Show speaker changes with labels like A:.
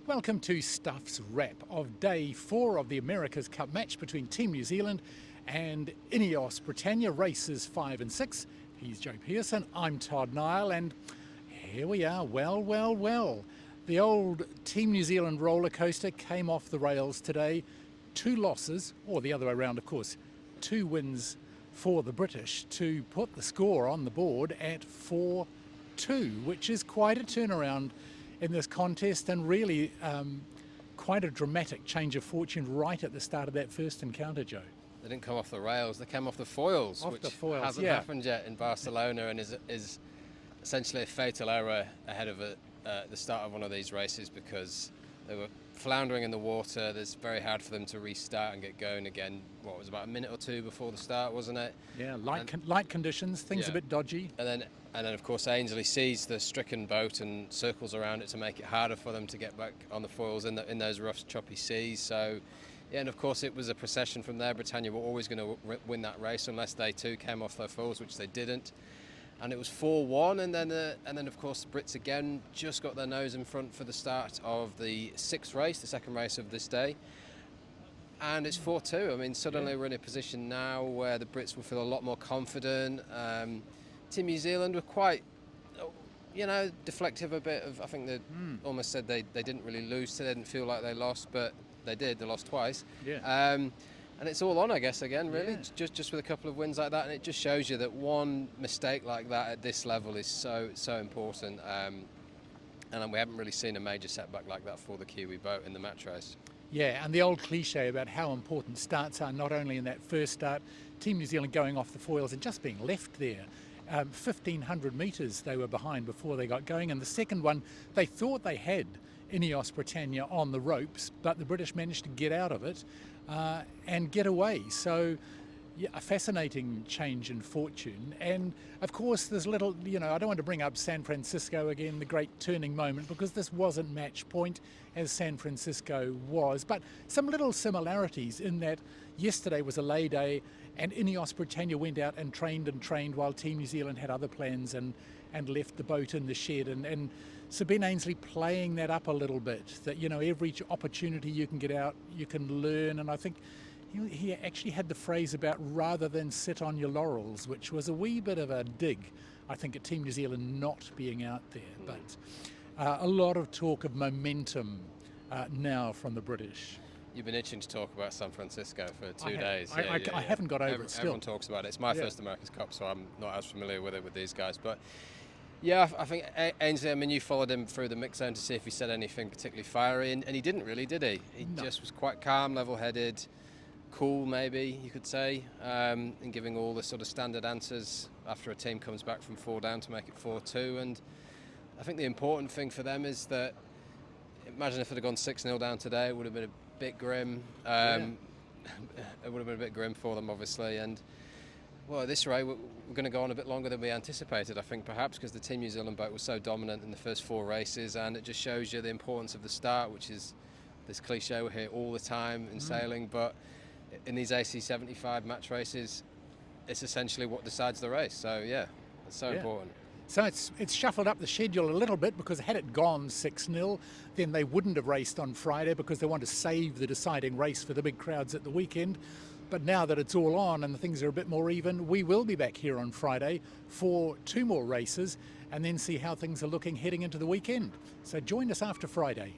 A: Welcome to Stuff's wrap of day 4 of the America's Cup match between Team New Zealand and Ineos Britannia, races 5 and 6. He's Joe Pearson, I'm Todd Niall, and here we are. Well. The old Team New Zealand roller coaster came off the rails today. 2 losses, or the other way around, of course, 2 wins for the British to put the score on the board at 4-2, which is quite a turnaround in this contest, and really quite a dramatic change of fortune right at the start of that first encounter, Joe.
B: They didn't come off the rails, they came off the foils,
A: Off
B: which
A: the foils,
B: hasn't
A: yeah.
B: happened yet in Barcelona, and is essentially a fatal error ahead of the start of one of these races, because they were floundering in the water. It's very hard for them to restart and get going again. What was about a minute or two before the start, wasn't it?
A: Yeah, light conditions, things a bit dodgy.
B: And then of course Ainsley sees the stricken boat and circles around it to make it harder for them to get back on the foils in those rough, choppy seas. So, yeah, and of course it was a procession from there. Britannia were always going to win that race unless they too came off their foils, which they didn't. And it was 4-1, and then of course the Brits again just got their nose in front for the start of the 6th race, the second race of this day. And it's 4-2. I mean, suddenly we're in a position now where the Brits will feel a lot more confident. Team New Zealand were quite, deflective a bit. I think they almost said they didn't really lose, so they didn't feel like they lost, but they did. They lost twice.
A: Yeah.
B: And it's all on, I guess, again, really,
A: Yeah.
B: just with a couple of wins like that. And it just shows you that one mistake like that at this level is so important. And we haven't really seen a major setback like that for the Kiwi boat in the match race.
A: Yeah, and the old cliche about how important starts are, not only in that first start, Team New Zealand going off the foils and just being left there. 1,500 metres they were behind before they got going, and the second one, they thought they had Ineos Britannia on the ropes, but the British managed to get out of it and get away. So, yeah, a fascinating change in fortune. And of course, there's little, I don't want to bring up San Francisco again, the great turning moment, because this wasn't match point as San Francisco was, but some little similarities in that yesterday was a lay day and Ineos Britannia went out and trained while Team New Zealand had other plans and left the boat in the shed. And so Ben Ainsley playing that up a little bit, that, every opportunity you can get out, you can learn. And I think he actually had the phrase about rather than sit on your laurels, which was a wee bit of a dig, I think, at Team New Zealand not being out there. But a lot of talk of momentum now from the British.
B: You've been itching to talk about San Francisco for 2 days.
A: I haven't got over it still.
B: Everyone talks about it. It's my first America's Cup, so I'm not as familiar with it with these guys. But yeah, I think Ainsley, you followed him through the mix zone to see if he said anything particularly fiery, and he didn't really, did he? He just was quite calm, level-headed, cool, maybe you could say, in giving all the sort of standard answers after a team comes back from 4 down to make it 4-2. And I think the important thing for them is that, imagine if it had gone 6-0 down today, it would have been a bit grim. It would have been a bit grim for them, obviously. And well, at this rate, we're going to go on a bit longer than we anticipated, I think, perhaps because the Team New Zealand boat was so dominant in the first 4 races, and it just shows you the importance of the start, which is this cliche we hear all the time in sailing, but in these AC75 match races, it's essentially what decides the race. So yeah, it's so important.
A: So it's shuffled up the schedule a little bit, because had it gone 6-0, then they wouldn't have raced on Friday, because they want to save the deciding race for the big crowds at the weekend. But now that it's all on and the things are a bit more even, we will be back here on Friday for 2 more races and then see how things are looking heading into the weekend. So join us after Friday.